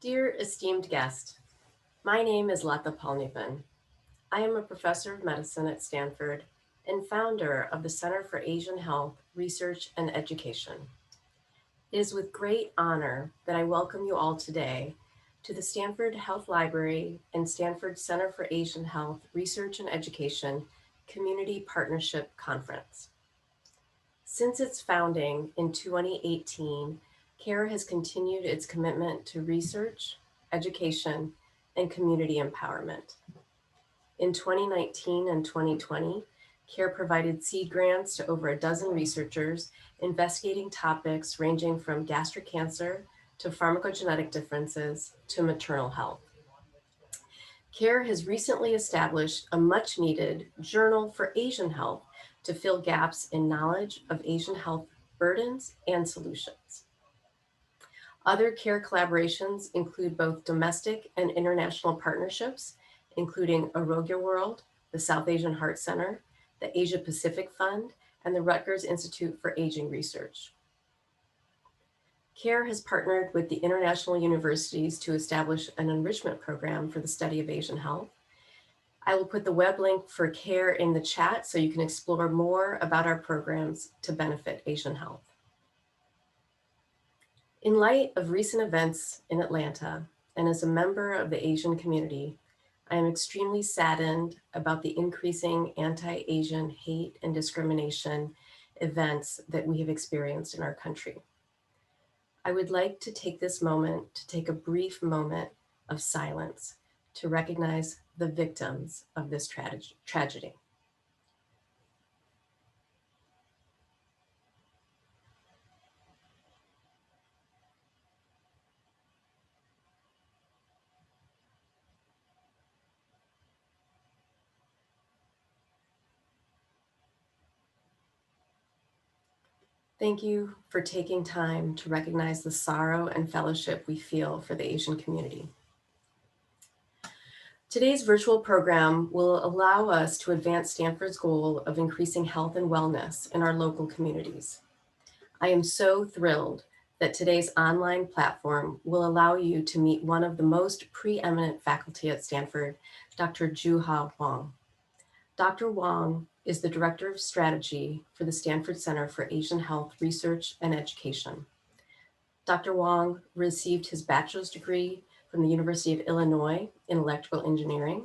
Dear esteemed guest, my name is Lata Palnipan. I am a professor of medicine at Stanford and founder of the Center for Asian Health, Research, and Education. It is with great honor that I welcome you all today to the Stanford Health Library and Stanford Center for Asian Health, Research, and Education Community Partnership Conference. Since its founding in 2018, CARE has continued its commitment to research, education, and community empowerment. In 2019 and 2020, CARE provided seed grants to over a dozen researchers investigating topics ranging from gastric cancer to pharmacogenetic differences to maternal health. CARE has recently established a much needed journal for Asian health to fill gaps in knowledge of Asian health burdens and solutions. Other CARE collaborations include both domestic and international partnerships, including Arogya World, the South Asian Heart Center, the Asia Pacific Fund, and the Rutgers Institute for Aging Research. CARE has partnered with the international universities to establish an enrichment program for the study of Asian health. I will put the web link for CARE in the chat so you can explore more about our programs to benefit Asian health. In light of recent events in Atlanta, and as a member of the Asian community, I am extremely saddened about the increasing anti-Asian hate and discrimination events that we have experienced in our country. I would like to take this moment to take a brief moment of silence to recognize the victims of this tragedy. Thank you for taking time to recognize the sorrow and fellowship we feel for the Asian community. Today's virtual program will allow us to advance Stanford's goal of increasing health and wellness in our local communities. I am so thrilled that today's online platform will allow you to meet one of the most preeminent faculty at Stanford, Dr. Joo Ha Hwang. Dr. Hwang is the Director of Strategy for the Stanford Center for Asian Health, Research, and Education. Dr. Hwang received his bachelor's degree from the University of Illinois in electrical engineering.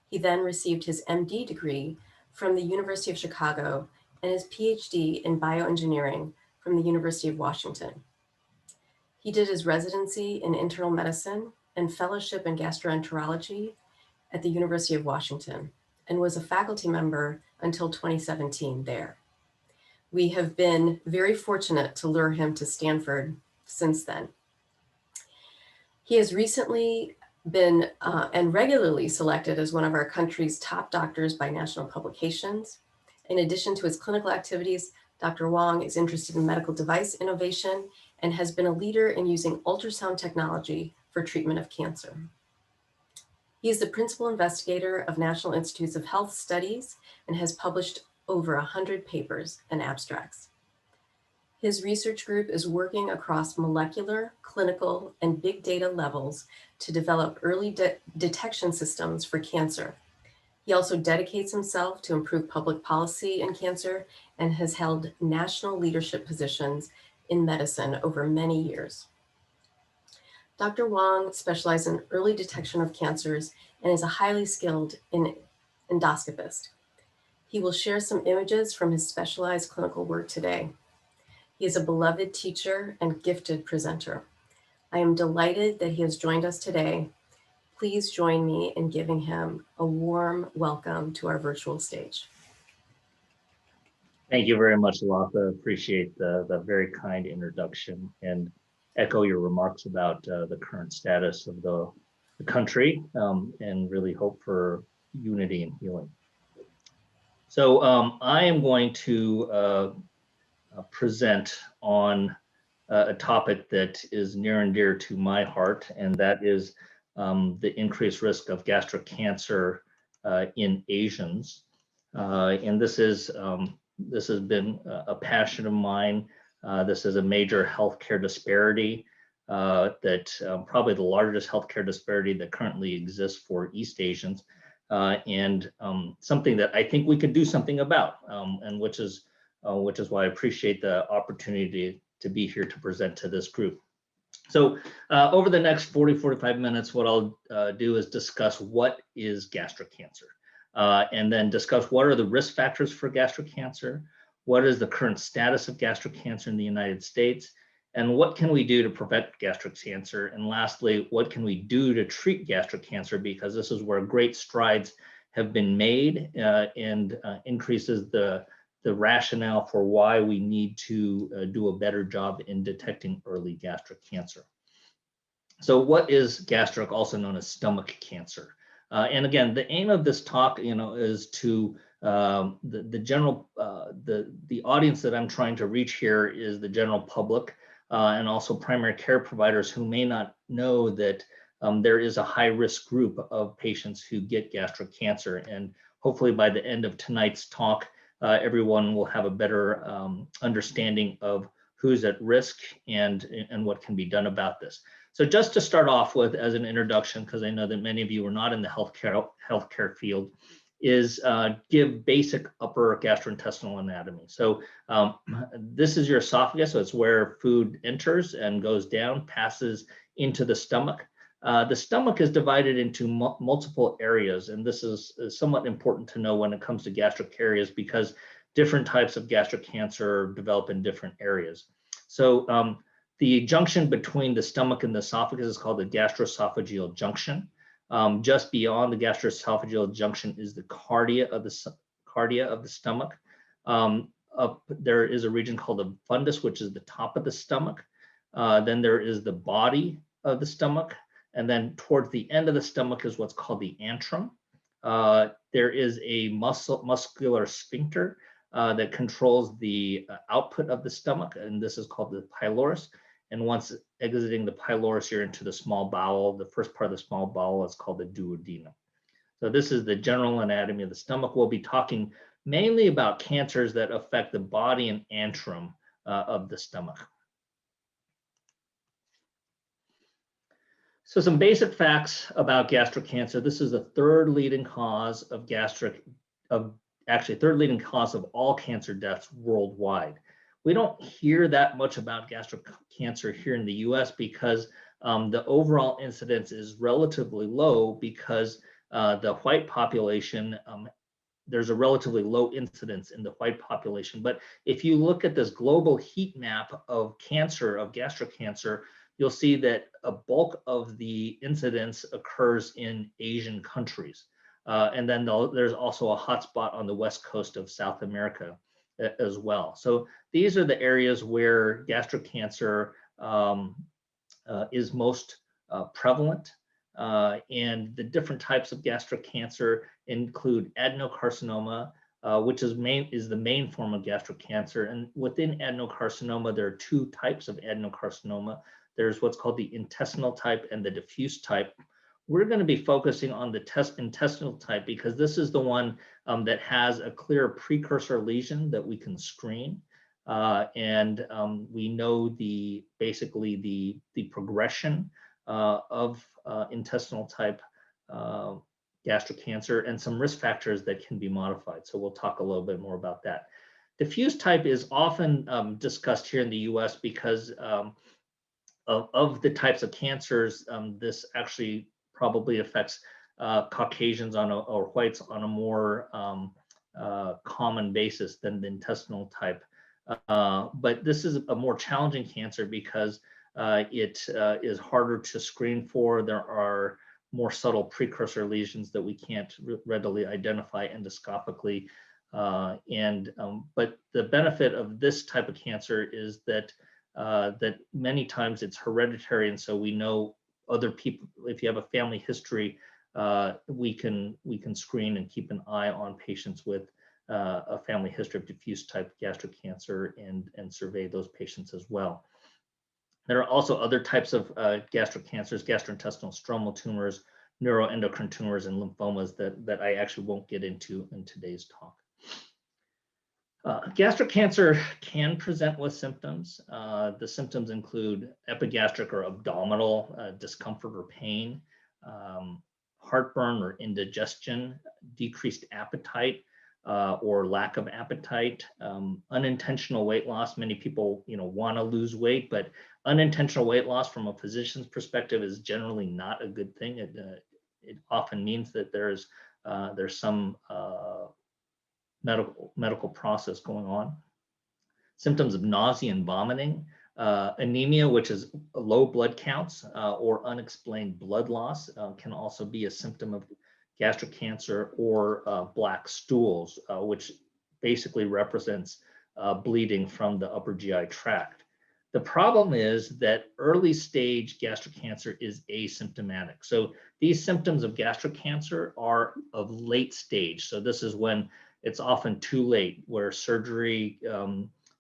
He then received his MD degree from the University of Chicago and his PhD in bioengineering from the University of Washington. He did his residency in internal medicine and fellowship in gastroenterology at the University of Washington and was a faculty member until 2017 there. We have been very fortunate to lure him to Stanford since then. He has recently been and regularly selected as one of our country's top doctors by national publications. In addition to his clinical activities, Dr. Hwang is interested in medical device innovation and has been a leader in using ultrasound technology for treatment of cancer. He is the principal investigator of National Institutes of Health Studies and has published over 100 papers and abstracts. His research group is working across molecular, clinical, and big data levels to develop early detection systems for cancer. He also dedicates himself to improve public policy in cancer and has held national leadership positions in medicine over many years. Dr. Hwang specializes in early detection of cancers and is a highly skilled endoscopist. He will share some images from his specialized clinical work today. He is a beloved teacher and gifted presenter. I am delighted that he has joined us today. Please join me in giving him a warm welcome to our virtual stage. Thank you very much, Lata. Appreciate the very kind introduction and echo your remarks about the current status of the country and really hope for unity and healing. So I am going to present on a topic that is near and dear to my heart, and that is the increased risk of gastric cancer in Asians. And this has been a passion of mine. This is a major healthcare disparity probably the largest healthcare disparity that currently exists for East Asians, and something that I think we could do something about, and which is why I appreciate the opportunity to be here to present to this group. So over the next 45 minutes, what I'll do is discuss what is gastric cancer, and then discuss what are the risk factors for gastric cancer, what is the current status of gastric cancer in the United States, and what can we do to prevent gastric cancer, and lastly, what can we do to treat gastric cancer, because this is where great strides have been made and increases the rationale for why we need to do a better job in detecting early gastric cancer. So what is gastric, also known as stomach cancer? And again, the aim of this talk, is to the general, the audience that I'm trying to reach here is the general public and also primary care providers who may not know that there is a high risk group of patients who get gastric cancer. And hopefully by the end of tonight's talk, everyone will have a better understanding of who's at risk and what can be done about this. So just to start off with as an introduction, because I know that many of you are not in the healthcare field, is give basic upper gastrointestinal anatomy. So this is your esophagus, so it's where food enters and goes down, passes into the stomach. The stomach is divided into multiple areas, and this is somewhat important to know when it comes to gastric areas because different types of gastric cancer develop in different areas. So the junction between the stomach and the esophagus is called the gastroesophageal junction. Just beyond the gastroesophageal junction is the cardia of the stomach. There is a region called the fundus, which is the top of the stomach. Then there is the body of the stomach. And then towards the end of the stomach is what's called the antrum. There is a muscular sphincter that controls the output of the stomach, and this is called the pylorus. And once exiting the pylorus, you're into the small bowel. The first part of the small bowel is called the duodenum. So this is the general anatomy of the stomach. We'll be talking mainly about cancers that affect the body and antrum of the stomach. So some basic facts about gastric cancer. This is the third leading cause of third leading cause of all cancer deaths worldwide. We don't hear that much about gastric cancer here in the US because the overall incidence is relatively low because the white population, there's a relatively low incidence in the white population. But if you look at this global heat map of cancer, of gastric cancer, you'll see that a bulk of the incidence occurs in Asian countries. And then there's also a hotspot on the west coast of South America as well. So these are the areas where gastric cancer is most prevalent. And the different types of gastric cancer include adenocarcinoma, which is the main form of gastric cancer. And within adenocarcinoma, there are two types of adenocarcinoma. There's what's called the intestinal type and the diffuse type. We're going to be focusing on the intestinal type because this is the one that has a clear precursor lesion that we can screen. And we know basically the progression of intestinal type gastric cancer and some risk factors that can be modified. So we'll talk a little bit more about that. Diffuse type is often discussed here in the US because of the types of cancers, this actually probably affects Caucasians or whites on a more common basis than the intestinal type. But this is a more challenging cancer because it is harder to screen for. There are more subtle precursor lesions that we can't readily identify endoscopically. But the benefit of this type of cancer is that many times it's hereditary, and so we know other people. If you have a family history, we can screen and keep an eye on patients with a family history of diffuse type gastric cancer and survey those patients as well. There are also other types of gastric cancers, gastrointestinal stromal tumors, neuroendocrine tumors, and lymphomas that I actually won't get into in today's talk. Gastric cancer can present with symptoms. The symptoms include epigastric or abdominal discomfort or pain, heartburn or indigestion, decreased appetite or lack of appetite, unintentional weight loss. Many people, want to lose weight, but unintentional weight loss from a physician's perspective is generally not a good thing. It often means that there's some medical process going on. Symptoms of nausea and vomiting, anemia, which is low blood counts or unexplained blood loss, can also be a symptom of gastric cancer, or black stools, which basically represents bleeding from the upper GI tract. The problem is that early stage gastric cancer is asymptomatic. So these symptoms of gastric cancer are of late stage. So this is when it's often too late, where surgery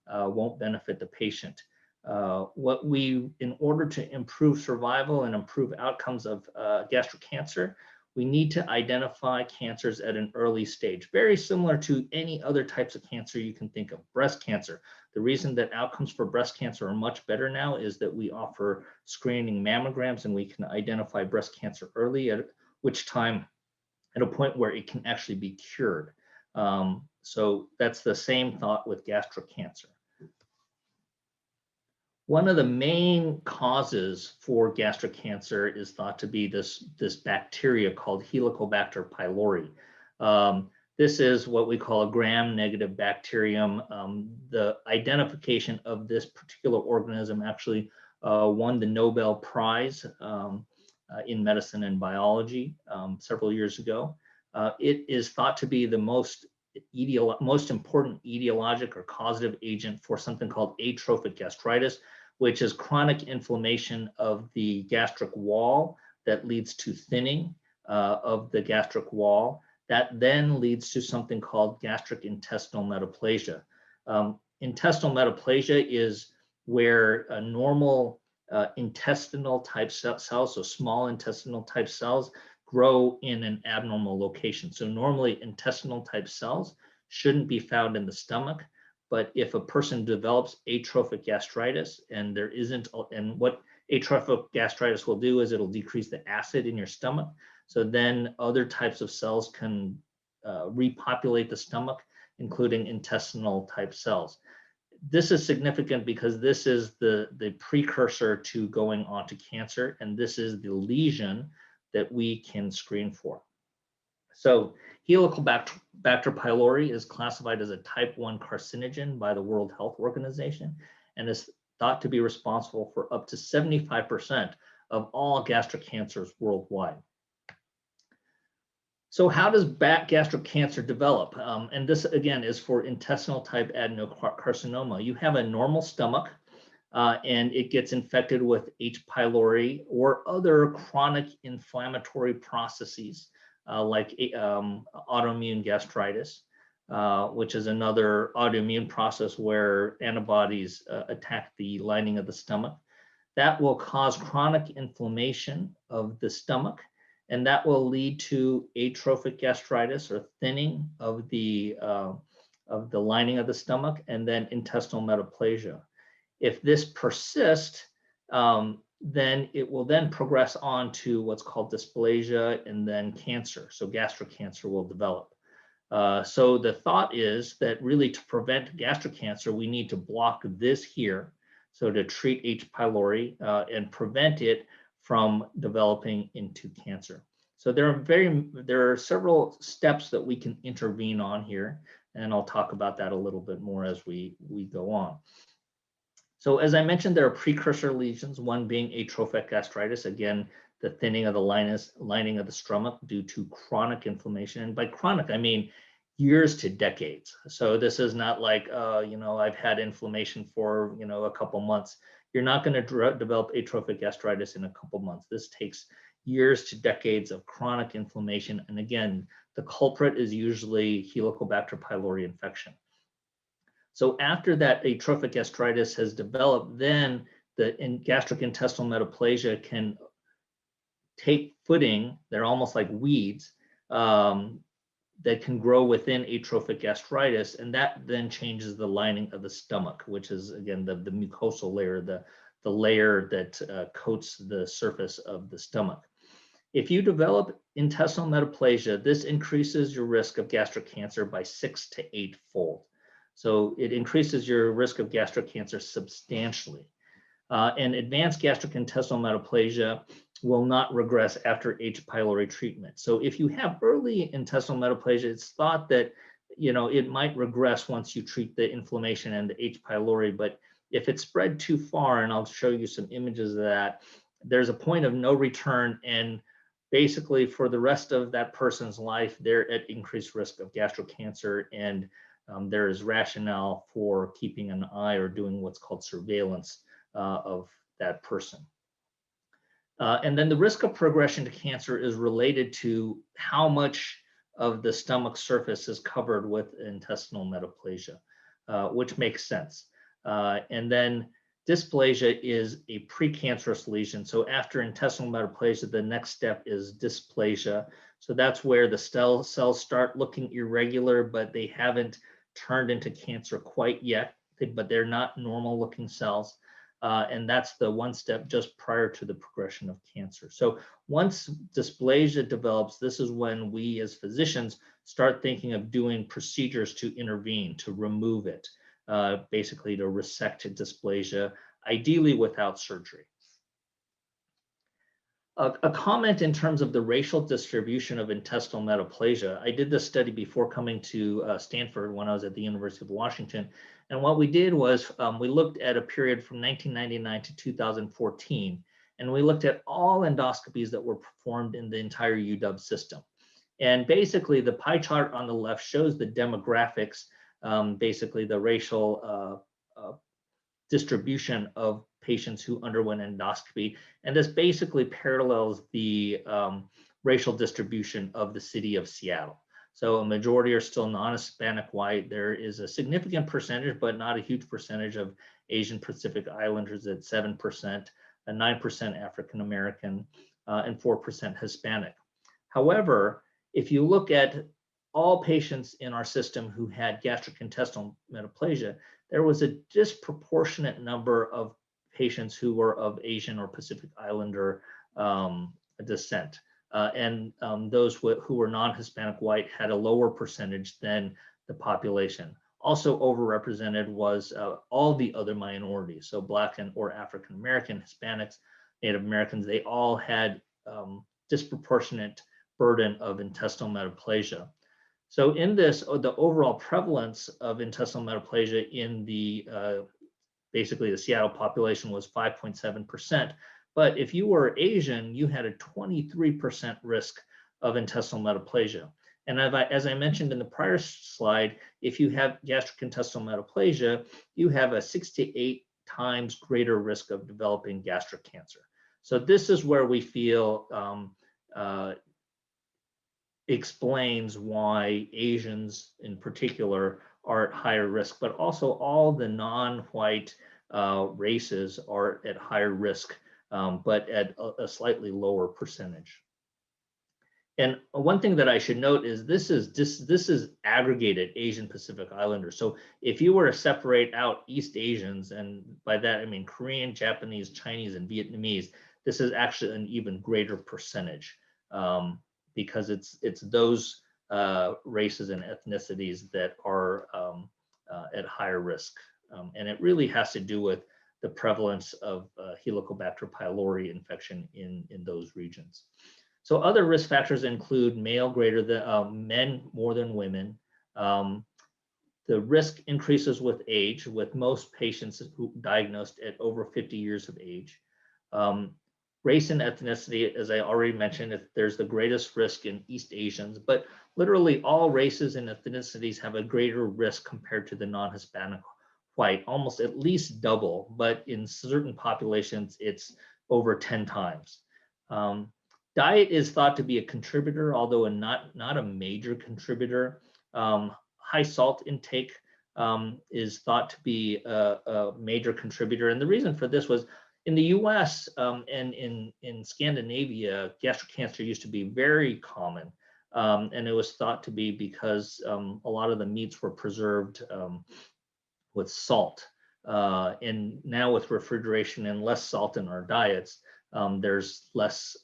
won't benefit the patient. In order to improve survival and improve outcomes of gastric cancer, we need to identify cancers at an early stage, very similar to any other types of cancer you can think of. Breast cancer. The reason that outcomes for breast cancer are much better now is that we offer screening mammograms, and we can identify breast cancer early, at which time, at a point where it can actually be cured. So that's the same thought with gastric cancer. One of the main causes for gastric cancer is thought to be this bacteria called Helicobacter pylori. This is what we call a gram-negative bacterium. The identification of this particular organism actually won the Nobel Prize in medicine and biology several years ago. It is thought to be the most important etiologic or causative agent for something called atrophic gastritis, which is chronic inflammation of the gastric wall that leads to thinning of the gastric wall. That then leads to something called gastric intestinal metaplasia. Intestinal metaplasia is where normal intestinal type cells, so small intestinal type cells, grow in an abnormal location. So normally intestinal type cells shouldn't be found in the stomach, but if a person develops atrophic gastritis and there isn't, and what atrophic gastritis will do is it'll decrease the acid in your stomach. So then other types of cells can repopulate the stomach, including intestinal type cells. This is significant because this is the precursor to going on to cancer, and this is the lesion that we can screen for. So Helicobacter pylori is classified as a type 1 carcinogen by the World Health Organization and is thought to be responsible for up to 75% of all gastric cancers worldwide. So how does gastric cancer develop? And this, again, is for intestinal type adenocarcinoma. You have a normal stomach, and it gets infected with H. pylori or other chronic inflammatory processes like autoimmune gastritis, which is another autoimmune process where antibodies attack the lining of the stomach. That will cause chronic inflammation of the stomach, and that will lead to atrophic gastritis or thinning of the lining of the stomach, and then intestinal metaplasia. If this persists, then it will then progress on to what's called dysplasia and then cancer. So gastric cancer will develop. So the thought is that really to prevent gastric cancer, we need to block this here. So to treat H. pylori and prevent it from developing into cancer. So there are several steps that we can intervene on here, and I'll talk about that a little bit more as we go on. So as I mentioned, there are precursor lesions, one being atrophic gastritis, again, the thinning of the lining of the stomach due to chronic inflammation. And by chronic, I mean years to decades. So this is not like, I've had inflammation for, a couple months. You're not going to develop atrophic gastritis in a couple months. This takes years to decades of chronic inflammation. And again, the culprit is usually Helicobacter pylori infection. So after that atrophic gastritis has developed, then the gastric intestinal metaplasia can take footing. They're almost like weeds, that can grow within atrophic gastritis, and that then changes the lining of the stomach, which is again the mucosal layer, the layer that coats the surface of the stomach. If you develop intestinal metaplasia, this increases your risk of gastric cancer by 6 to 8-fold. So it increases your risk of gastric cancer substantially. And advanced gastric intestinal metaplasia will not regress after H. pylori treatment. So if you have early intestinal metaplasia, it's thought that it might regress once you treat the inflammation and the H. pylori, but if it's spread too far, and I'll show you some images of that, there's a point of no return, and basically for the rest of that person's life, they're at increased risk of gastric cancer, and there is rationale for keeping an eye or doing what's called surveillance of that person. And then the risk of progression to cancer is related to how much of the stomach surface is covered with intestinal metaplasia, which makes sense. And then dysplasia is a precancerous lesion. So after intestinal metaplasia, the next step is dysplasia. So that's where the cells start looking irregular, but they haven't turned into cancer quite yet, but they're not normal looking cells. And that's the one step just prior to the progression of cancer. So once dysplasia develops, this is when we as physicians start thinking of doing procedures to intervene, to remove it, basically to resect dysplasia, ideally without surgery. A comment in terms of the racial distribution of intestinal metaplasia. I did this study before coming to Stanford when I was at the University of Washington. And what we did was we looked at a period from 1999 to 2014, and we looked at all endoscopies that were performed in the entire UW system. And basically the pie chart on the left shows the demographics, basically the racial distribution of patients who underwent endoscopy. And this basically parallels the racial distribution of the city of Seattle. So a majority are still non-Hispanic white. There is a significant percentage, but not a huge percentage, of Asian Pacific Islanders at 7%, 9% African American, and 4% Hispanic. However, if you look at all patients in our system who had gastric intestinal metaplasia, there was a disproportionate number of patients who were of Asian or Pacific Islander descent. And those who were non-Hispanic white had a lower percentage than the population. Also overrepresented was all the other minorities. So Black or African American, Hispanics, Native Americans, they all had disproportionate burden of intestinal metaplasia. So in this, the overall prevalence of intestinal metaplasia in the basically the Seattle population was 5.7%. But if you were Asian, you had a 23% risk of intestinal metaplasia. And as I mentioned in the prior slide, if you have gastric intestinal metaplasia, you have a 6 to 8 times greater risk of developing gastric cancer. So this is where we feel explains why Asians in particular are at higher risk, but also all the non-white races are at higher risk, but at a slightly lower percentage. And one thing that I should note is this is aggregated Asian Pacific Islanders. So if you were to separate out East Asians, and by that I mean Korean, Japanese, Chinese, and Vietnamese, this is actually an even greater percentage. Because it's those races and ethnicities that are at higher risk. And it really has to do with the prevalence of Helicobacter pylori infection in those regions. So other risk factors include male greater than men more than women. The risk increases with age, with most patients who diagnosed at over 50 years of age. Race and ethnicity, as I already mentioned, there's the greatest risk in East Asians, but literally all races and ethnicities have a greater risk compared to the non-Hispanic white, almost at least double, but in certain populations, it's over 10 times. Diet is thought to be a contributor, although not a major contributor. High salt intake is thought to be a major contributor. And the reason for this was, in the US and in Scandinavia, gastric cancer used to be very common. And it was thought to be because a lot of the meats were preserved with salt. And now with refrigeration and less salt in our diets, there's less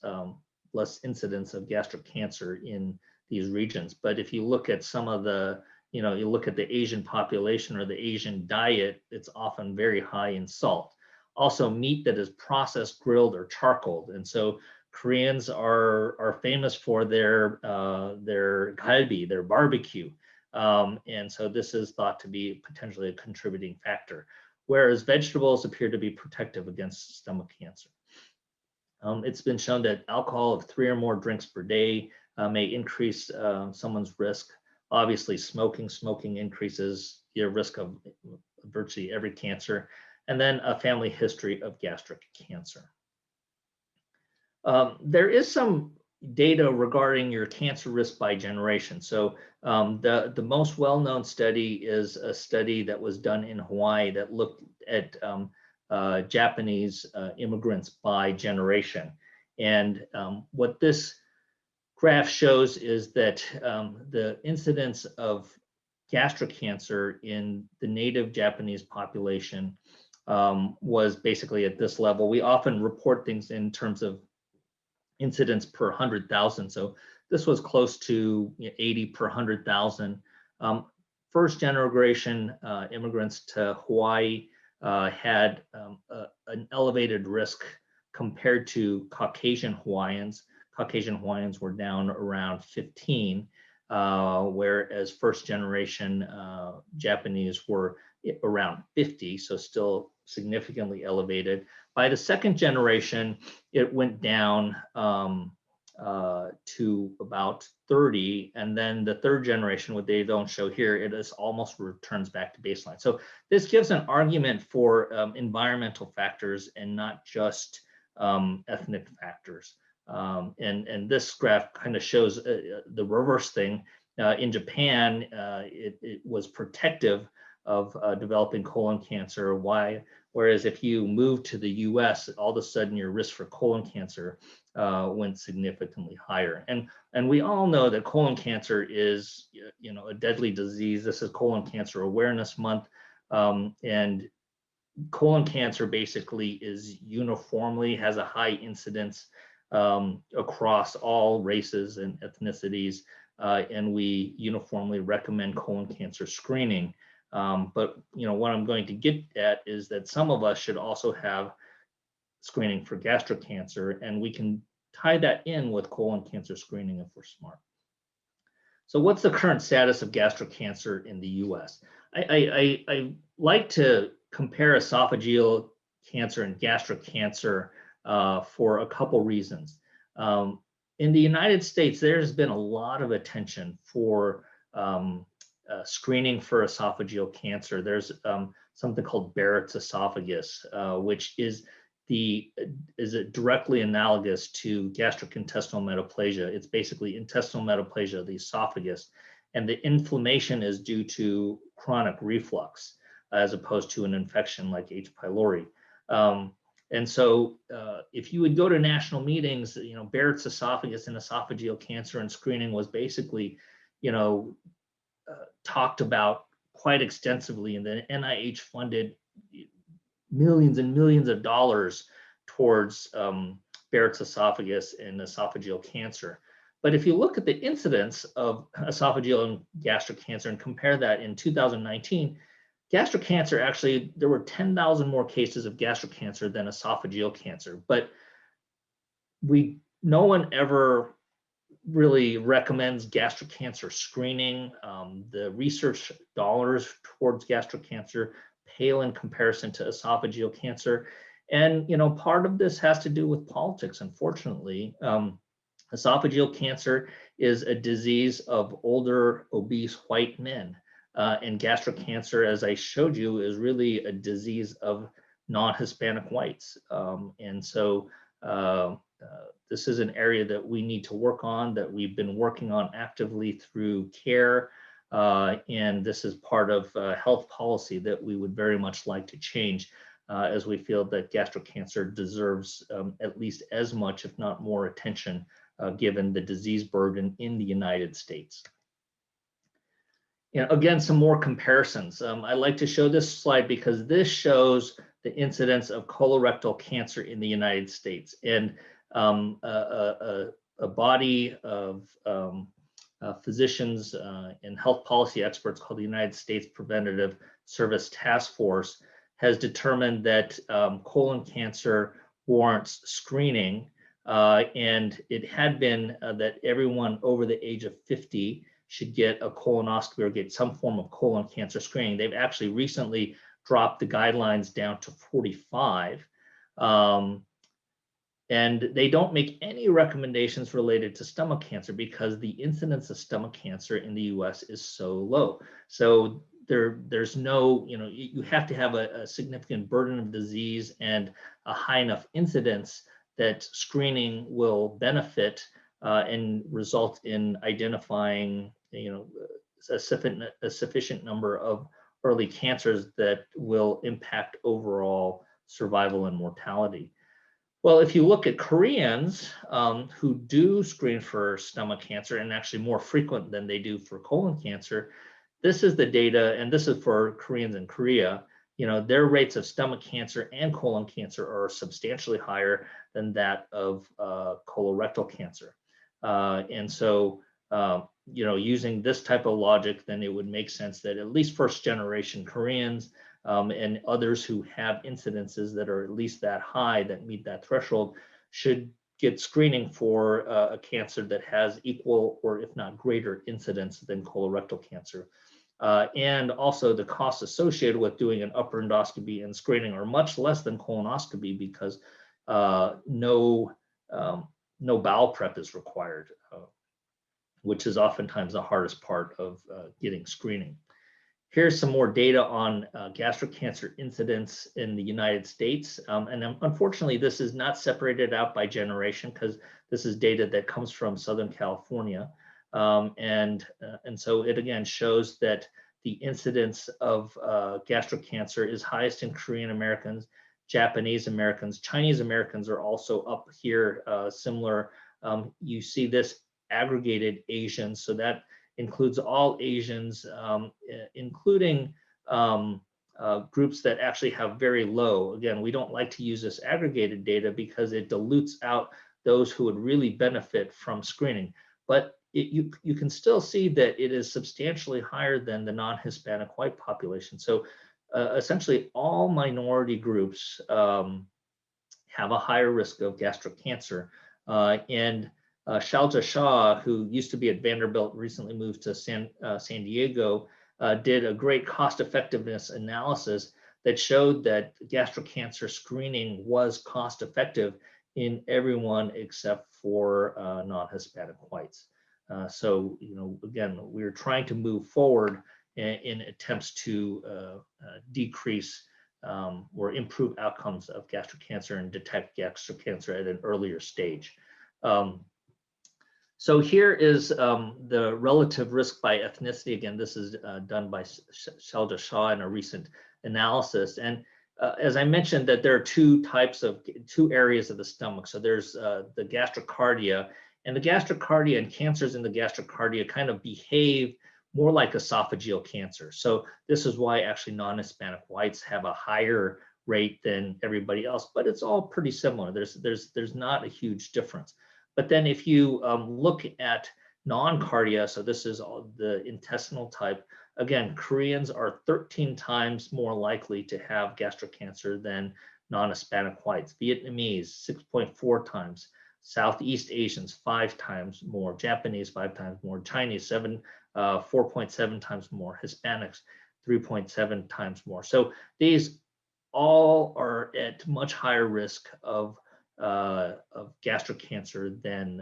incidence of gastric cancer in these regions. But if you look at some of the, you look at the Asian population or the Asian diet, it's often very high in salt. Also, meat that is processed, grilled, or charcoaled. And so Koreans are famous for their galbi, their barbecue. And so this is thought to be potentially a contributing factor, whereas vegetables appear to be protective against stomach cancer. It's been shown that alcohol of 3 or more drinks per day may increase someone's risk. Obviously, smoking increases your risk of virtually every cancer, and then a family history of gastric cancer. There is some data regarding your cancer risk by generation. So the most well-known study is a study that was done in Hawaii that looked at Japanese immigrants by generation. And what this graph shows is that the incidence of gastric cancer in the native Japanese population was basically at this level. We often report things in terms of incidence per 100,000. So this was close to 80 per 100,000. First generation immigrants to Hawaii had an elevated risk compared to Caucasian Hawaiians. Caucasian Hawaiians were down around 15, whereas first generation Japanese were around 50, so still significantly elevated. By the second generation, it went down to about 30, and then the third generation, what they don't show here, it is almost returns back to baseline. So this gives an argument for environmental factors and not just ethnic factors. And this graph kind of shows the reverse thing. In Japan, it was protective of developing colon cancer. Why? Whereas if you move to the US, all of a sudden your risk for colon cancer went significantly higher. And we all know that colon cancer is a deadly disease. This is Colon Cancer Awareness Month. And colon cancer basically is uniformly has a high incidence across all races and ethnicities. And we uniformly recommend colon cancer screening. But what I'm going to get at is that some of us should also have screening for gastric cancer, and we can tie that in with colon cancer screening if we're smart. So what's the current status of gastric cancer in the US? I like to compare esophageal cancer and gastric cancer for a couple reasons. In the United States, there's been a lot of attention for screening for esophageal cancer. There's something called Barrett's esophagus, which is directly analogous to gastrointestinal metaplasia. It's basically intestinal metaplasia of the esophagus, and the inflammation is due to chronic reflux as opposed to an infection like H. pylori. And so if you would go to national meetings, Barrett's esophagus and esophageal cancer and screening was basically, talked about quite extensively, and the NIH funded millions and millions of dollars towards Barrett's esophagus and esophageal cancer. But if you look at the incidence of esophageal and gastric cancer and compare that in 2019, gastric cancer, actually, there were 10,000 more cases of gastric cancer than esophageal cancer. But no one ever really recommends gastric cancer screening. The research dollars towards gastric cancer pale in comparison to esophageal cancer. And part of this has to do with politics, unfortunately. Esophageal cancer is a disease of older, obese white men. And gastric cancer, as I showed you, is really a disease of non-Hispanic whites. And so this is an area that we need to work on, that we've been working on actively through CARE. And this is part of health policy that we would very much like to change, as we feel that gastric cancer deserves at least as much, if not more, attention given the disease burden in the United States. Again, some more comparisons. I like to show this slide because this shows the incidence of colorectal cancer in the United States. And a body of physicians and health policy experts called the United States Preventive Service Task Force has determined that colon cancer warrants screening. And it had been that everyone over the age of 50 should get a colonoscopy or get some form of colon cancer screening. They've actually recently dropped the guidelines down to 45. And they don't make any recommendations related to stomach cancer because the incidence of stomach cancer in the US is so low. So there's no, you have to have a significant burden of disease and a high enough incidence that screening will benefit and result in identifying a sufficient number of early cancers that will impact overall survival and mortality. Well, if you look at Koreans who do screen for stomach cancer, and actually more frequent than they do for colon cancer, this is the data, and this is for Koreans in Korea. Their rates of stomach cancer and colon cancer are substantially higher than that of colorectal cancer. And so, using this type of logic, then it would make sense that at least first generation Koreans and others who have incidences that are at least that high, that meet that threshold, should get screening for a cancer that has equal or if not greater incidence than colorectal cancer. And also the costs associated with doing an upper endoscopy and screening are much less than colonoscopy because no bowel prep is required, which is oftentimes the hardest part of getting screening. Here's some more data on gastric cancer incidence in the United States. And unfortunately, this is not separated out by generation because this is data that comes from Southern California. And so it again shows that the incidence of gastric cancer is highest in Korean Americans, Japanese Americans. Chinese Americans are also up here, similar. You see this aggregated Asians, so that includes all Asians, including groups that actually have very low. Again, we don't like to use this aggregated data because it dilutes out those who would really benefit from screening. But you can still see that it is substantially higher than the non-Hispanic white population. So essentially all minority groups have a higher risk of gastric cancer. And Shalja Shah, who used to be at Vanderbilt, recently moved to San Diego, did a great cost effectiveness analysis that showed that gastric cancer screening was cost effective in everyone except for non-Hispanic whites. So, again, we're trying to move forward in attempts to decrease or improve outcomes of gastric cancer and detect gastric cancer at an earlier stage. So here is the relative risk by ethnicity. Again, this is done by Shalja Shah in a recent analysis. And as I mentioned, that there are two areas of the stomach. So there's the gastrocardia, and the gastrocardia and cancers in the gastrocardia kind of behave more like esophageal cancer. So this is why actually non-Hispanic whites have a higher rate than everybody else, but it's all pretty similar. There's not a huge difference. But then if you look at non-cardia, so this is all the intestinal type, again, Koreans are 13 times more likely to have gastric cancer than non-Hispanic whites. Vietnamese, 6.4 times. Southeast Asians, 5 times more. Japanese, 5 times more. Chinese, 4.7 times more. Hispanics, 3.7 times more. So these all are at much higher risk of gastric cancer than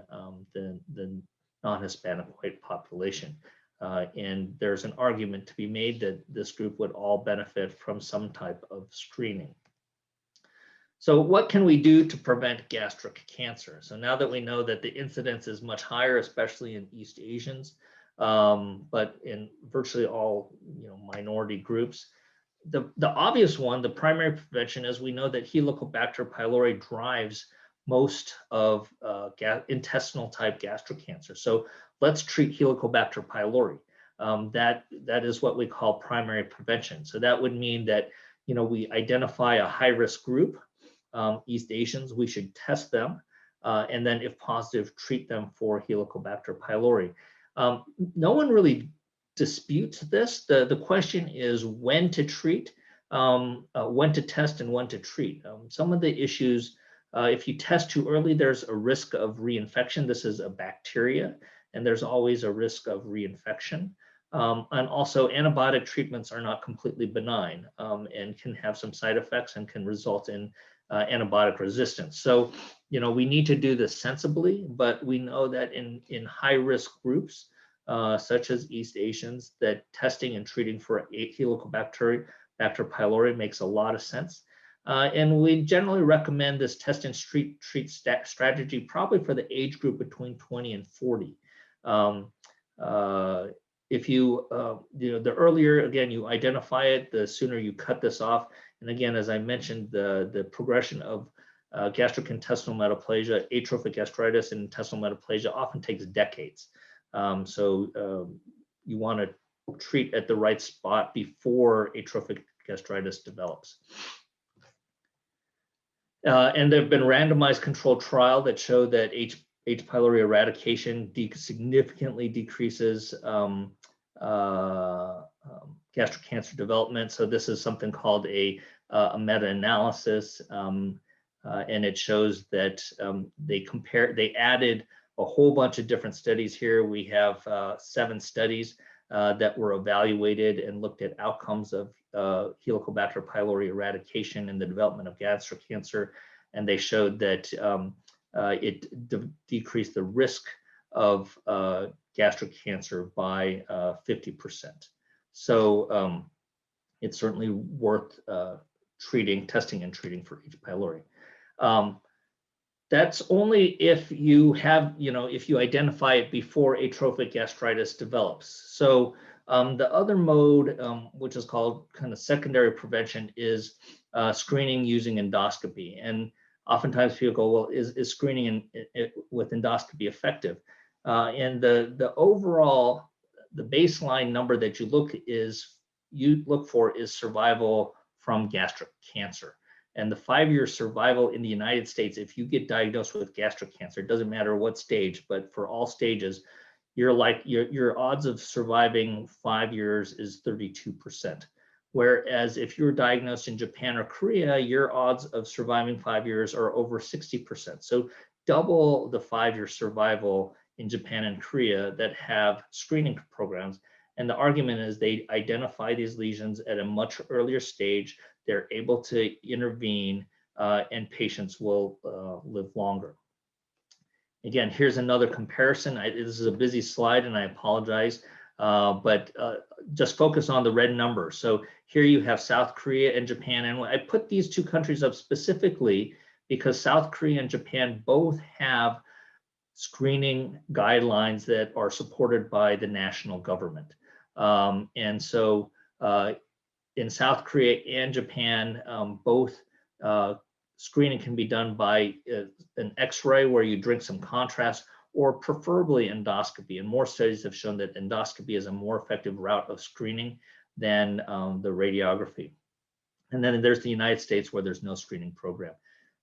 the non-Hispanic white population. And there's an argument to be made that this group would all benefit from some type of screening. So what can we do to prevent gastric cancer? So now that we know that the incidence is much higher, especially in East Asians, but in virtually all minority groups, the obvious one, the primary prevention, is we know that Helicobacter pylori drives most of intestinal type gastric cancer. So let's treat Helicobacter pylori. That is what we call primary prevention. So that would mean that, we identify a high-risk group, East Asians, we should test them, and then if positive, treat them for Helicobacter pylori. No one really disputes this. The question is when to treat, when to test, and when to treat. Some of the issues, if you test too early, there's a risk of reinfection. This is a bacteria, and there's always a risk of reinfection. And also antibiotic treatments are not completely benign, and can have some side effects and can result in antibiotic resistance. So, we need to do this sensibly, but we know that in high-risk groups, such as East Asians, that testing and treating for Helicobacter pylori makes a lot of sense. And we generally recommend this test and treat strategy probably for the age group between 20 and 40. If you, the earlier, again, you identify it, the sooner you cut this off. And again, as I mentioned, the progression of gastrointestinal metaplasia, atrophic gastritis, and intestinal metaplasia often takes decades. So you want to treat at the right spot before atrophic gastritis develops. And there have been randomized controlled trials that show that H. pylori eradication significantly decreases gastric cancer development. So this is something called a meta-analysis, and it shows that they added a whole bunch of different studies here. We have 7 studies that were evaluated and looked at outcomes of Helicobacter pylori eradication in the development of gastric cancer, and they showed that it decreased the risk of gastric cancer by 50%. So it's certainly worth testing and treating for H. pylori. That's only if you have, if you identify it before atrophic gastritis develops. So the other mode, which is called kind of secondary prevention, is screening using endoscopy. And oftentimes people go, well, is screening with endoscopy effective? And the overall, the baseline number that you look for is survival from gastric cancer. And the 5-year survival in the United States, if you get diagnosed with gastric cancer, it doesn't matter what stage, but for all stages, your odds of surviving 5 years is 32%. Whereas if you're diagnosed in Japan or Korea, your odds of surviving 5 years are over 60%. So double the 5-year survival in Japan and Korea that have screening programs. And the argument is they identify these lesions at a much earlier stage. They're able to intervene, and patients will live longer. Again, here's another comparison. This is a busy slide, and I apologize, but just focus on the red number. So here you have South Korea and Japan, and I put these 2 countries up specifically because South Korea and Japan both have screening guidelines that are supported by the national government. And so in South Korea and Japan, both screening can be done by an X-ray where you drink some contrast, or preferably endoscopy. And more studies have shown that endoscopy is a more effective route of screening than the radiography. And then there's the United States, where there's no screening program.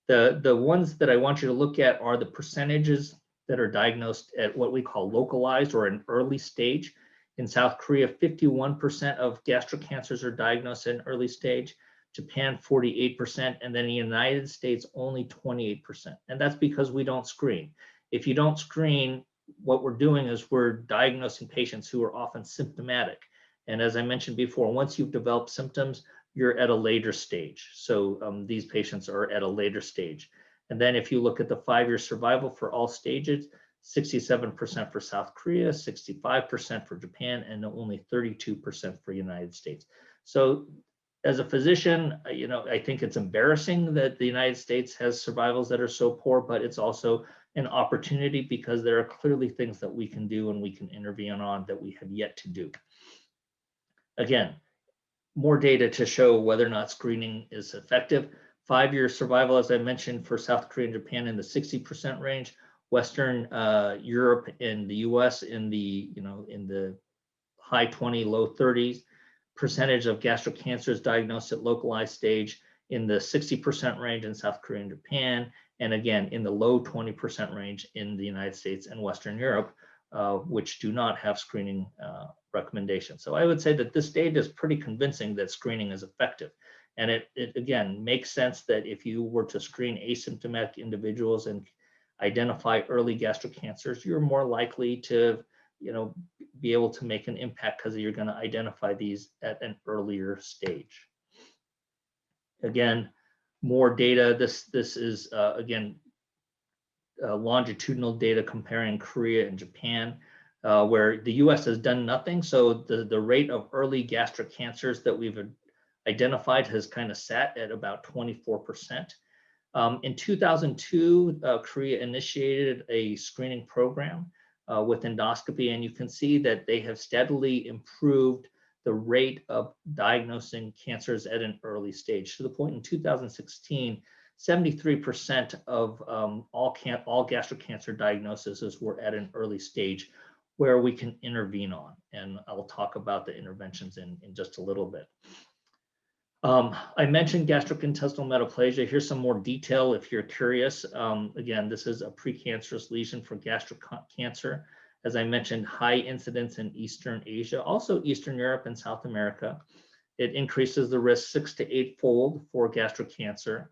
The ones that I want you to look at are the percentages that are diagnosed at what we call localized or an early stage. In South Korea, 51% of gastric cancers are diagnosed in early stage, Japan 48%, and then the United States only 28%. And that's because we don't screen. If you don't screen, what we're doing is we're diagnosing patients who are often symptomatic. And as I mentioned before, once you've developed symptoms, you're at a later stage. So these patients are at a later stage. And then if you look at the 5-year survival for all stages, 67% for South Korea, 65% for Japan, and only 32% for United States. So as a physician, I think it's embarrassing that the United States has survivals that are so poor, but it's also an opportunity because there are clearly things that we can do and we can intervene on that we have yet to do. Again, more data to show whether or not screening is effective. 5-year survival, as I mentioned, for South Korea and Japan in the 60% range, Western Europe and the US in the, in the high 20, low 30s. Percentage of gastric cancers diagnosed at localized stage in the 60% range in South Korea and Japan, and again, in the low 20% range in the United States and Western Europe, which do not have screening recommendations. So I would say that this data is pretty convincing that screening is effective. And it again makes sense that if you were to screen asymptomatic individuals and identify early gastric cancers, you're more likely to be able to make an impact because you're going to identify these at an earlier stage. Again, more data. This is again longitudinal data comparing Korea and Japan, where the US has done nothing. So the rate of early gastric cancers that we've identified has kind of sat at about 24%. In 2002, Korea initiated a screening program with endoscopy, and you can see that they have steadily improved the rate of diagnosing cancers at an early stage, to the point in 2016, 73% of all gastric cancer diagnoses were at an early stage where we can intervene on. And I'll talk about the interventions in just a little bit. I mentioned gastrointestinal metaplasia. Here's some more detail if you're curious. Again, this is a precancerous lesion for gastric cancer. As I mentioned, high incidence in Eastern Asia, also Eastern Europe and South America. It increases the risk 6 to 8-fold for gastric cancer.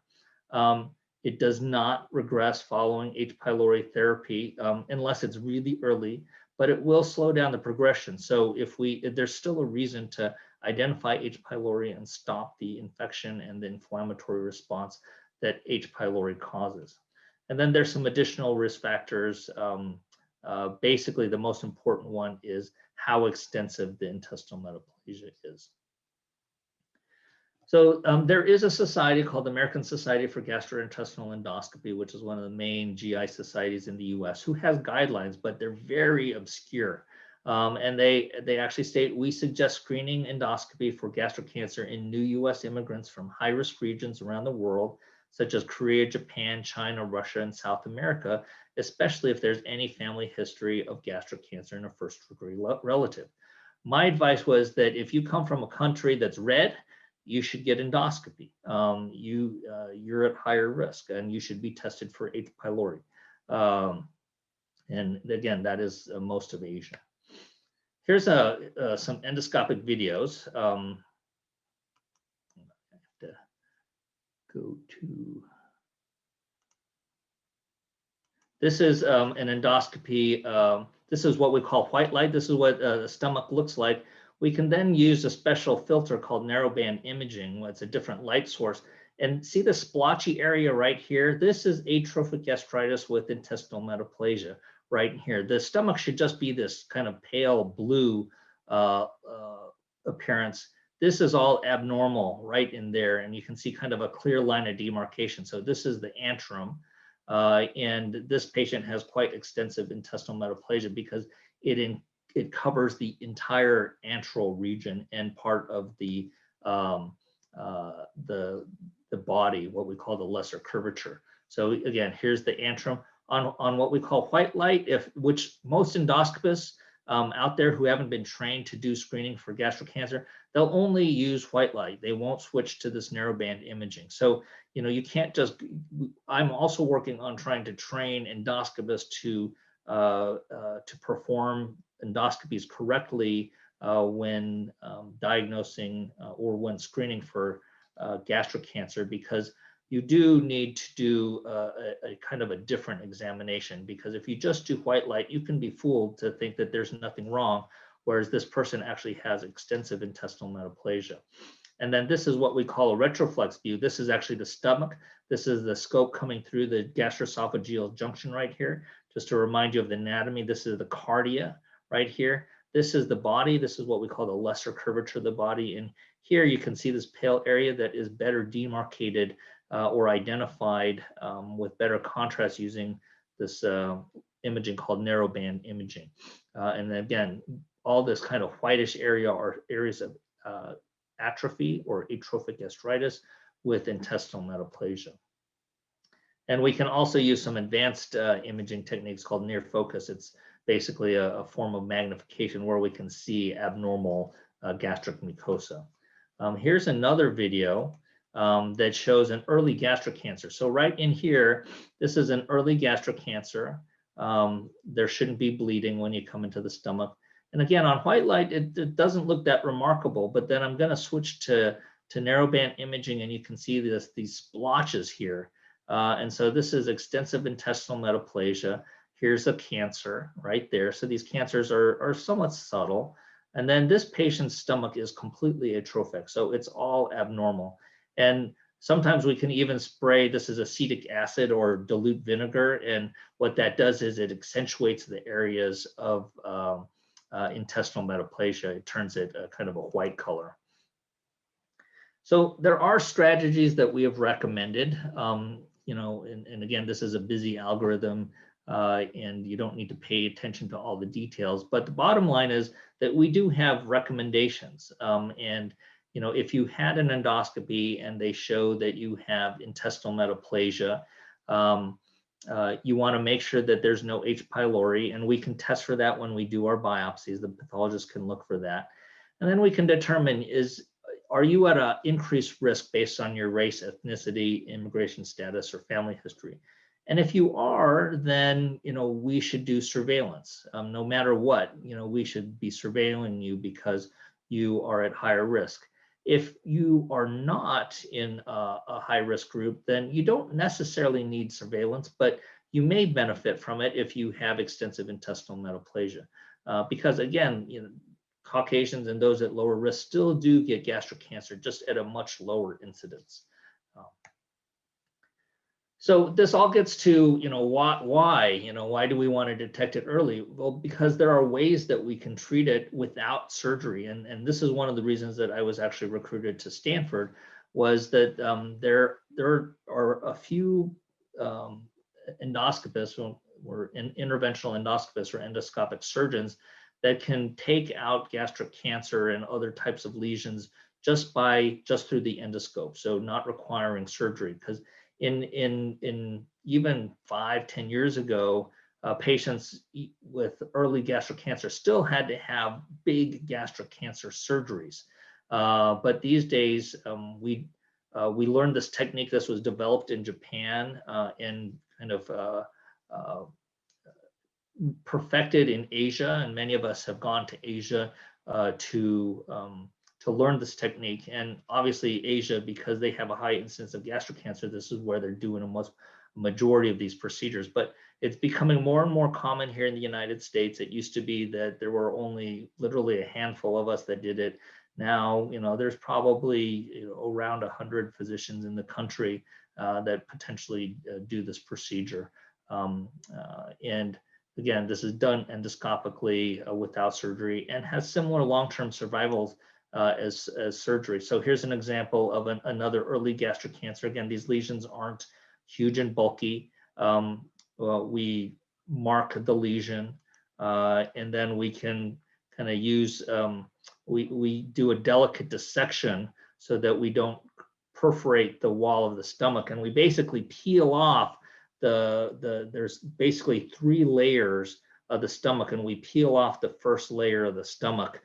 It does not regress following H. pylori therapy unless it's really early, but it will slow down the progression. So if there's still a reason to identify H. pylori and stop the infection and the inflammatory response that H. pylori causes. And then there's some additional risk factors. Basically, the most important one is how extensive the intestinal metaplasia is. So there is a society called the American Society for Gastrointestinal Endoscopy, which is one of the main GI societies in the US, who has guidelines, but they're very obscure. And they actually state, we suggest screening endoscopy for gastric cancer in new US immigrants from high-risk regions around the world, such as Korea, Japan, China, Russia, and South America, especially if there's any family history of gastric cancer in a first-degree relative. My advice was that if you come from a country that's red, you should get endoscopy. You're at higher risk, and you should be tested for H. pylori. And again, that is most of Asia. Here's some endoscopic videos. I have to go to. This is an endoscopy. This is what we call white light. This is what the stomach looks like. We can then use a special filter called narrowband imaging. It's a different light source. And see the splotchy area right here? This is atrophic gastritis with intestinal metaplasia right here. The stomach should just be this kind of pale blue appearance. This is all abnormal right in there. And you can see kind of a clear line of demarcation. So this is the antrum. And this patient has quite extensive intestinal metaplasia because it covers the entire antral region and part of the body, what we call the lesser curvature. So again, here's the antrum on what we call white light, which most endoscopists out there who haven't been trained to do screening for gastric cancer, they'll only use white light. They won't switch to this narrowband imaging. So, you can't just, I'm also working on trying to train endoscopists to perform endoscopies correctly when diagnosing or when screening for gastric cancer, because you do need to do a kind of a different examination, because if you just do white light, you can be fooled to think that there's nothing wrong, whereas this person actually has extensive intestinal metaplasia. And then this is what we call a retroflex view. This is actually the stomach. This is the scope coming through the gastroesophageal junction right here. Just to remind you of the anatomy, this is the cardia right here. This is the body. This is what we call the lesser curvature of the body. And here you can see this pale area that is better demarcated or identified with better contrast using this imaging called narrowband imaging. And again, all this kind of whitish area are areas of atrophy or atrophic gastritis, with intestinal metaplasia. And we can also use some advanced imaging techniques called near focus. It's basically a form of magnification where we can see abnormal gastric mucosa. Here's another video that shows an early gastric cancer. So right in here, this is an early gastric cancer. There shouldn't be bleeding when you come into the stomach. And again, on white light, it doesn't look that remarkable, but then I'm going to switch to narrowband imaging, and you can see these splotches here. And so this is extensive intestinal metaplasia. Here's a cancer right there. So these cancers are somewhat subtle. And then this patient's stomach is completely atrophic. So it's all abnormal. And sometimes we can even spray, this is acetic acid or dilute vinegar. And what that does is it accentuates the areas of intestinal metaplasia. It turns it kind of a white color. So there are strategies that we have recommended. And again, this is a busy algorithm and you don't need to pay attention to all the details. But the bottom line is that we do have recommendations. If you had an endoscopy and they show that you have intestinal metaplasia, you want to make sure that there's no H. pylori, and we can test for that when we do our biopsies. The pathologist can look for that. And then we can determine are you at an increased risk based on your race, ethnicity, immigration status, or family history? And if you are, then we should do surveillance. No matter what, we should be surveilling you because you are at higher risk. If you are not in a high-risk group, then you don't necessarily need surveillance, but you may benefit from it if you have extensive intestinal metaplasia. Because again, Caucasians and those at lower risk still do get gastric cancer, just at a much lower incidence. So this all gets to, why do we want to detect it early? Well, because there are ways that we can treat it without surgery. And this is one of the reasons that I was actually recruited to Stanford, was that there are a few endoscopists or interventional endoscopists or endoscopic surgeons that can take out gastric cancer and other types of lesions just through the endoscope, so not requiring surgery. Because in even 5-10 years ago, patients with early gastric cancer still had to have big gastric cancer surgeries. But these days, we learned this technique. This was developed in Japan and kind of perfected in Asia, and many of us have gone to Asia to learn this technique. And obviously Asia, because they have a high incidence of gastric cancer, this is where they're doing a majority of these procedures. But it's becoming more and more common here in the United States. It used to be that there were only literally a handful of us that did it. Now, there's probably around 100 physicians in the country that potentially do this procedure. And again, this is done endoscopically without surgery and has similar long-term survival as surgery. So here's an example of another early gastric cancer. Again, these lesions aren't huge and bulky. We mark the lesion and then we can kind of use, we do a delicate dissection so that we don't perforate the wall of the stomach, and we basically peel off there's basically 3 layers of the stomach, and we peel off the first layer of the stomach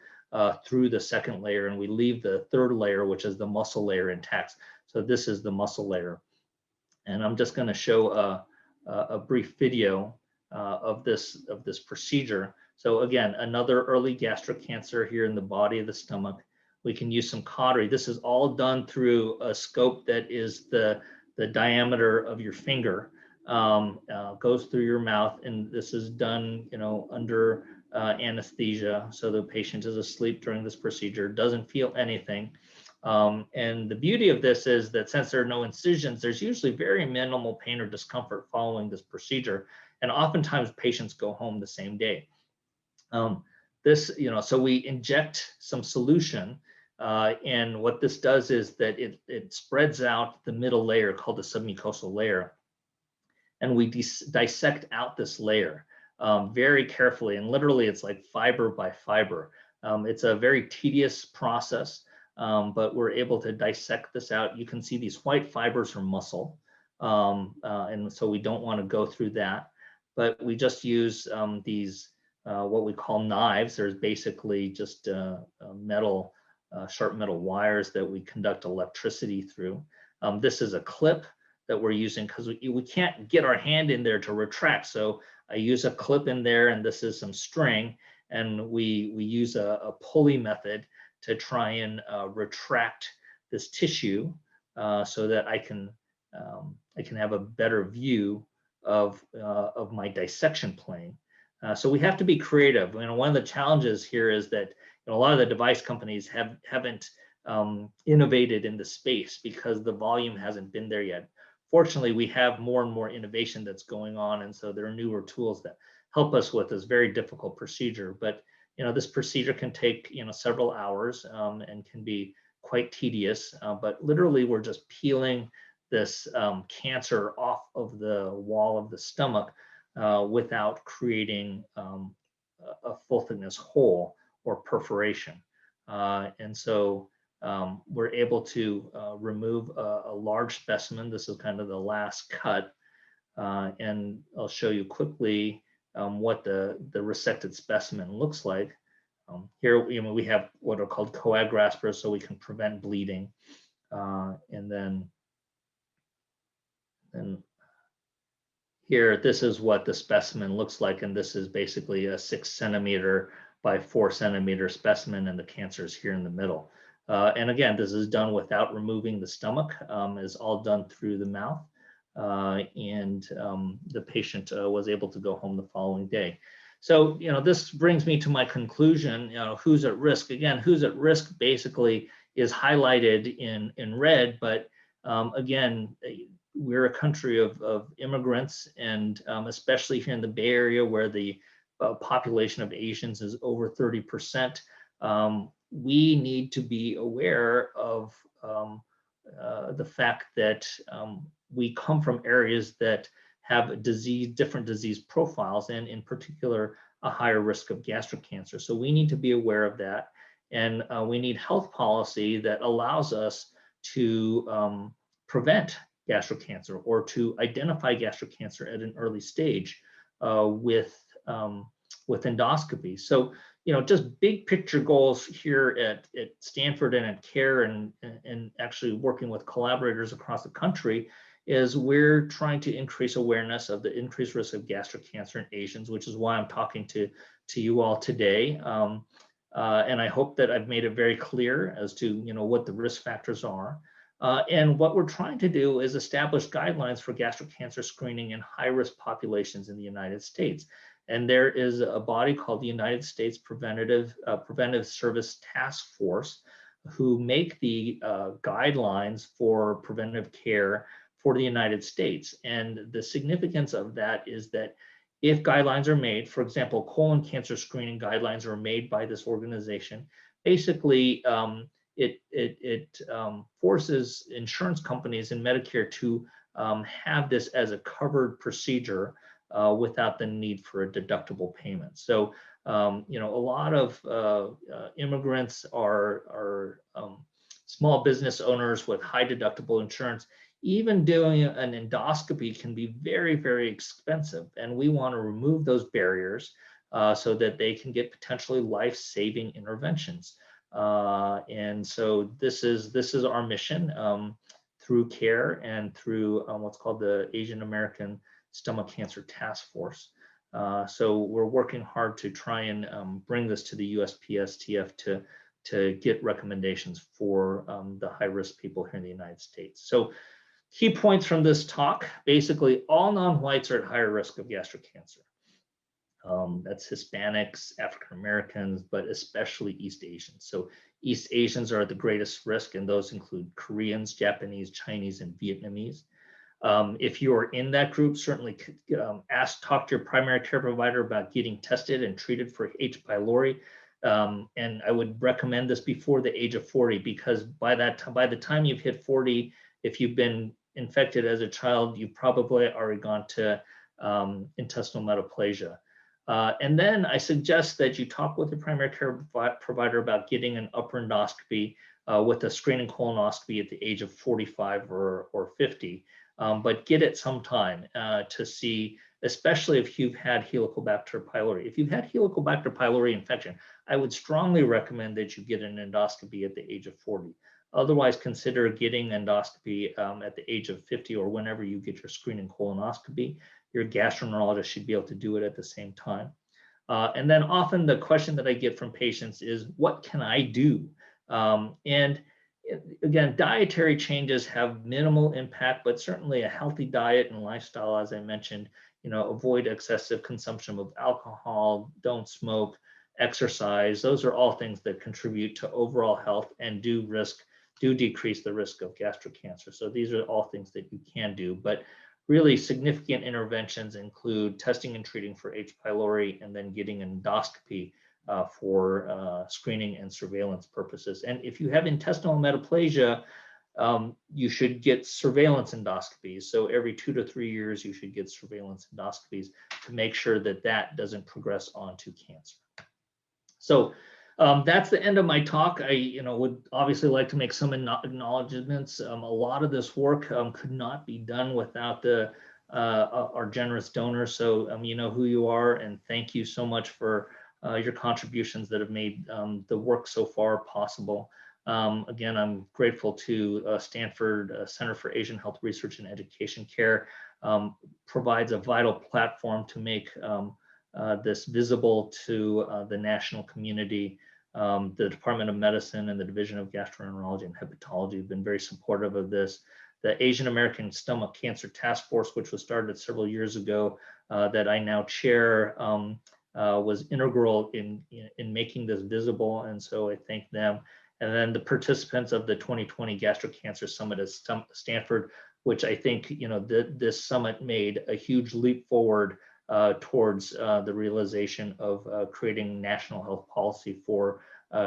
through the second layer, and we leave the third layer, which is the muscle layer, intact. So this is the muscle layer. And I'm just going to show a brief video of this procedure. So again, another early gastric cancer here in the body of the stomach. We can use some cautery. This is all done through a scope that is the diameter of your finger. Goes through your mouth, and this is done, under anesthesia. So the patient is asleep during this procedure, doesn't feel anything. And the beauty of this is that since there are no incisions, there's usually very minimal pain or discomfort following this procedure. And oftentimes patients go home the same day. So we inject some solution, and what this does is that it spreads out the middle layer called the submucosal layer. And we dissect out this layer very carefully, and literally it's like fiber by fiber. It's a very tedious process, but we're able to dissect this out. You can see these white fibers are muscle, and so we don't want to go through that. But we just use these what we call knives. There's basically just metal, sharp metal wires that we conduct electricity through. This is a clip that we're using because we can't get our hand in there to retract. So I use a clip in there, and this is some string, and we use a pulley method to try and retract this tissue so that I can have a better view of my dissection plane. So we have to be creative. One of the challenges here is that a lot of the device companies haven't innovated in the space because the volume hasn't been there yet. Fortunately, we have more and more innovation that's going on, and so there are newer tools that help us with this very difficult procedure. But this procedure can take several hours and can be quite tedious. But literally, we're just peeling this cancer off of the wall of the stomach without creating a full thickness hole or perforation. And so we're able to remove a large specimen. This is kind of the last cut. And I'll show you quickly what the resected specimen looks like. Here, we have what are called coag graspers, so we can prevent bleeding. And then here, this is what the specimen looks like, and this is basically a 6 centimeter by 4 centimeter specimen, and the cancer is here in the middle. And again, this is done without removing the stomach. It's all done through the mouth, and the patient was able to go home the following day. So, this brings me to my conclusion. Who's at risk? Again, who's at risk basically is highlighted in red, but again, we're a country of immigrants, and especially here in the Bay Area, where the population of Asians is over 30%, we need to be aware of the fact that we come from areas that have different disease profiles, and in particular, a higher risk of gastric cancer. So we need to be aware of that, and we need health policy that allows us to prevent gastric cancer or to identify gastric cancer at an early stage with endoscopy. So, just big picture goals here at Stanford and at CARE and actually working with collaborators across the country is we're trying to increase awareness of the increased risk of gastric cancer in Asians, which is why I'm talking to you all today. And I hope that I've made it very clear as to what the risk factors are. And what we're trying to do is establish guidelines for gastric cancer screening in high-risk populations in the United States. And there is a body called the United States Preventive Service Task Force who make the guidelines for preventive care for the United States. And the significance of that is that if guidelines are made, for example, colon cancer screening guidelines are made by this organization, basically it forces insurance companies and Medicare to have this as a covered procedure without the need for a deductible payment. So, a lot of immigrants are small business owners with high deductible insurance. Even doing an endoscopy can be very, very expensive, and we want to remove those barriers so that they can get potentially life-saving interventions. And so this is our mission through CARE and through what's called the Asian American Stomach Cancer Task Force. So we're working hard to try and bring this to the USPSTF to get recommendations for the high-risk people here in the United States. So key points from this talk: basically, all non-whites are at higher risk of gastric cancer. That's Hispanics, African Americans, but especially East Asians. So East Asians are at the greatest risk, and those include Koreans, Japanese, Chinese, and Vietnamese. If you are in that group, certainly talk to your primary care provider about getting tested and treated for H. pylori. And I would recommend this before the age of 40, because by the time you've hit 40, if you've been infected as a child, you probably already gone to intestinal metaplasia. And then I suggest that you talk with your primary care provider about getting an upper endoscopy with a screening colonoscopy at the age of 45 or 50, but get it sometime to see, especially if you've had Helicobacter pylori. If you've had Helicobacter pylori infection, I would strongly recommend that you get an endoscopy at the age of 40. Otherwise, consider getting endoscopy at the age of 50 or whenever you get your screening colonoscopy. Your gastroenterologist should be able to do it at the same time. And then often the question that I get from patients is, what can I do? And again, dietary changes have minimal impact, but certainly a healthy diet and lifestyle, as I mentioned, avoid excessive consumption of alcohol, don't smoke, exercise. Those are all things that contribute to overall health and do decrease the risk of gastric cancer. So these are all things that you can do, but really significant interventions include testing and treating for H. pylori and then getting an endoscopy for screening and surveillance purposes. And if you have intestinal metaplasia, you should get surveillance endoscopies. So every 2 to 3 years, you should get surveillance endoscopies to make sure that that doesn't progress onto cancer. So that's the end of my talk. I would obviously like to make some acknowledgments. A lot of this work could not be done without our generous donors. So you know who you are, and thank you so much for your contributions that have made the work so far possible. Again, I'm grateful to Stanford Center for Asian Health Research and Education Care. Provides a vital platform to make this visible to the national community. The Department of Medicine and the Division of Gastroenterology and Hepatology have been very supportive of this. The Asian American Stomach Cancer Task Force, which was started several years ago, that I now chair, was integral in making this visible, and so I thank them. And then the participants of the 2020 Gastric Cancer Summit at Stanford, which I think this summit made a huge leap forward towards the realization of creating national health policy for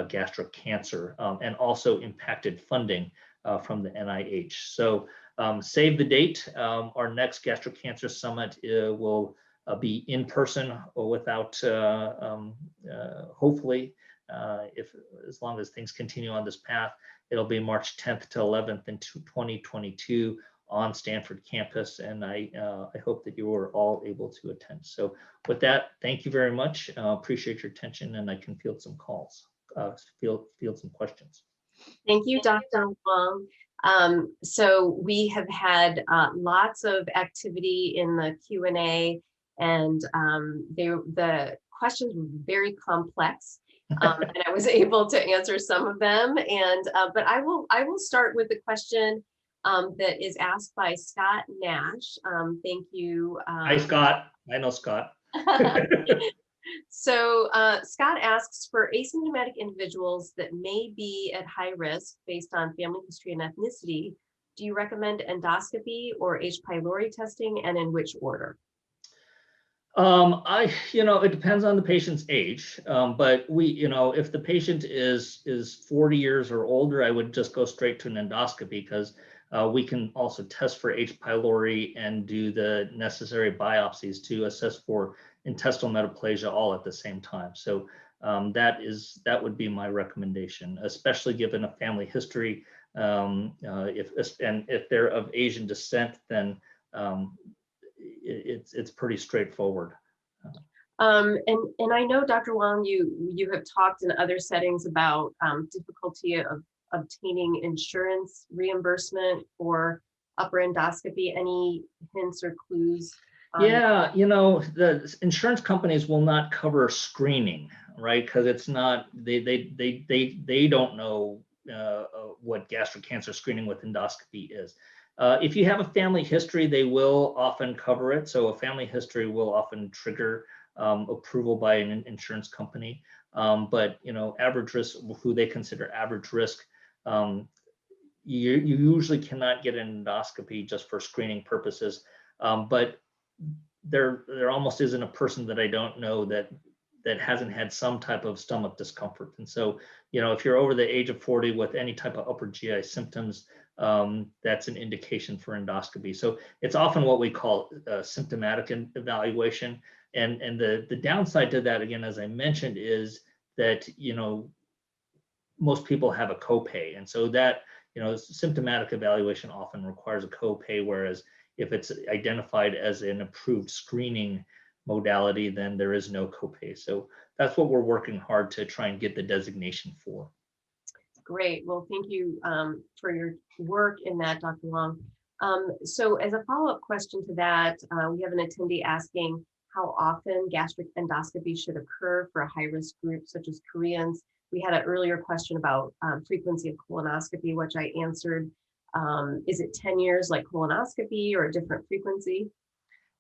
gastric cancer, and also impacted funding from the NIH. So save the date. Our next gastric cancer summit will be in person or without, hopefully, as long as things continue on this path, it'll be March 10th to 11th in 2022 on Stanford campus, and I hope that you are all able to attend. So with that, thank you very much. Appreciate your attention, and I can field some calls, field some questions. Thank you, Dr. Hwang. So we have had lots of activity in the Q&A, and the questions were very complex, and I was able to answer some of them. And but I will start with the question that is asked by Scott Nash. Thank you. Hi, Scott. I know Scott. So Scott asks, for asymptomatic individuals that may be at high risk based on family history and ethnicity, do you recommend endoscopy or H. pylori testing, and in which order? It depends on the patient's age, but if the patient is 40 years or older, I would just go straight to an endoscopy, because we can also test for H. pylori and do the necessary biopsies to assess for intestinal metaplasia all at the same time. So that would be my recommendation, especially given a family history. If they're of Asian descent, then it's pretty straightforward. And I know, Dr. Hwang, you have talked in other settings about difficulty of obtaining insurance reimbursement for upper endoscopy. Any hints or clues? Yeah, the insurance companies will not cover screening, right? Because it's not, they don't know what gastric cancer screening with endoscopy is. If you have a family history, they will often cover it. So a family history will often trigger approval by an insurance company. But average risk, who they consider average risk, you usually cannot get an endoscopy just for screening purposes. But there almost isn't a person that I don't know that hasn't had some type of stomach discomfort. And so, if you're over the age of 40 with any type of upper GI symptoms, that's an indication for endoscopy. So it's often what we call symptomatic evaluation. And the downside to that, again, as I mentioned, is that, most people have a copay. And so that, symptomatic evaluation often requires a copay, whereas if it's identified as an approved screening modality, then there is no copay. So that's what we're working hard to try and get the designation for. Great. Well, thank you for your work in that, Dr. Hwang. So as a follow-up question to that, we have an attendee asking how often gastric endoscopy should occur for a high-risk group such as Koreans. We had an earlier question about frequency of colonoscopy, which I answered. Is it 10 years like colonoscopy or a different frequency?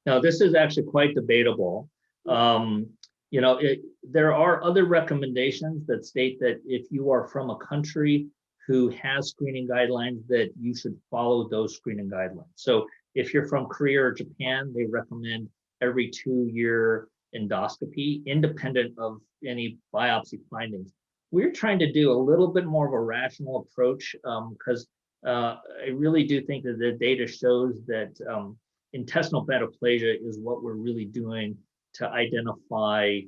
Now, this is actually quite debatable. There are other recommendations that state that if you are from a country who has screening guidelines, that you should follow those screening guidelines. So if you're from Korea or Japan, they recommend every 2-year endoscopy, independent of any biopsy findings. We're trying to do a little bit more of a rational approach because I really do think that the data shows that intestinal metaplasia is what we're really doing to identify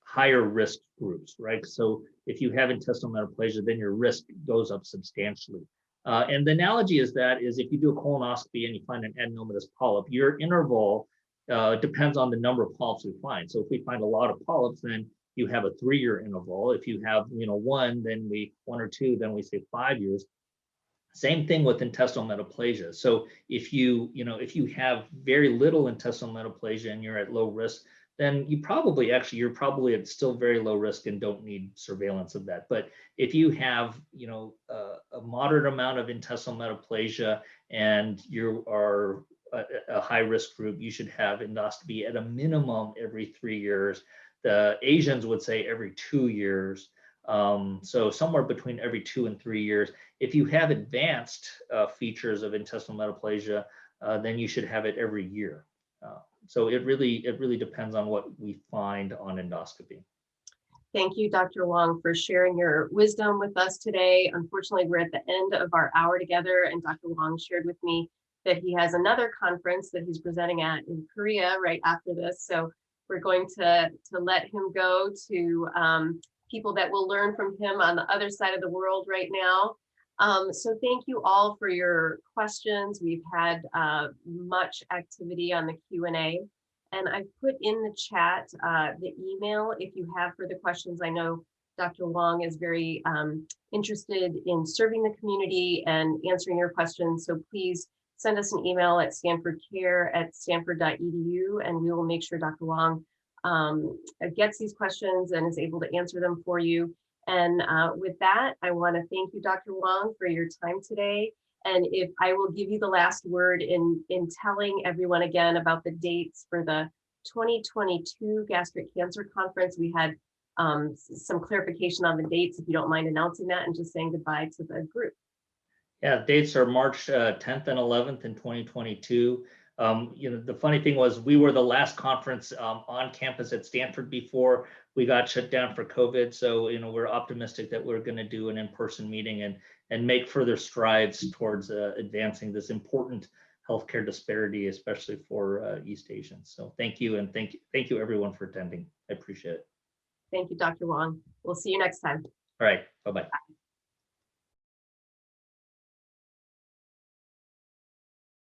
higher risk groups, right? So if you have intestinal metaplasia, then your risk goes up substantially. And the analogy is if you do a colonoscopy and you find an adenomatous polyp, your interval depends on the number of polyps we find. So if we find a lot of polyps, then you have a 3-year interval. If you have, 1, then 1 or 2, then we say 5 years. Same thing with intestinal metaplasia. So if you have very little intestinal metaplasia and you're at low risk, then you're probably at still very low risk and don't need surveillance of that. But if you have, a moderate amount of intestinal metaplasia and you are a high risk group, you should have endoscopy at a minimum every 3 years. The Asians would say every 2 years. So somewhere between every 2 and 3 years. If you have advanced features of intestinal metaplasia, then you should have it every year. So it really depends on what we find on endoscopy. Thank you, Dr. Hwang, for sharing your wisdom with us today. Unfortunately, we're at the end of our hour together, and Dr. Hwang shared with me that he has another conference that he's presenting at in Korea right after this. So we're going to let him go to people that will learn from him on the other side of the world right now. So thank you all for your questions. We've had much activity on the Q&A, and I've put in the chat the email if you have further questions. I know Dr. Hwang is very interested in serving the community and answering your questions, so please send us an email at stanfordcare@stanford.edu, and we will make sure Dr. Hwang gets these questions and is able to answer them for you. And with that, I want to thank you, Dr. Hwang, for your time today. And if I will give you the last word in telling everyone again about the dates for the 2022 Gastric Cancer Conference. We had some clarification on the dates, if you don't mind announcing that and just saying goodbye to the group. Yeah, dates are March 10th and 11th in 2022. The funny thing was we were the last conference on campus at Stanford before we got shut down for COVID. So, we're optimistic that we're going to do an in-person meeting and make further strides towards advancing this important healthcare disparity, especially for East Asians. So thank you. And thank you everyone for attending. I appreciate it. Thank you, Dr. Hwang. We'll see you next time. All right. Bye-bye.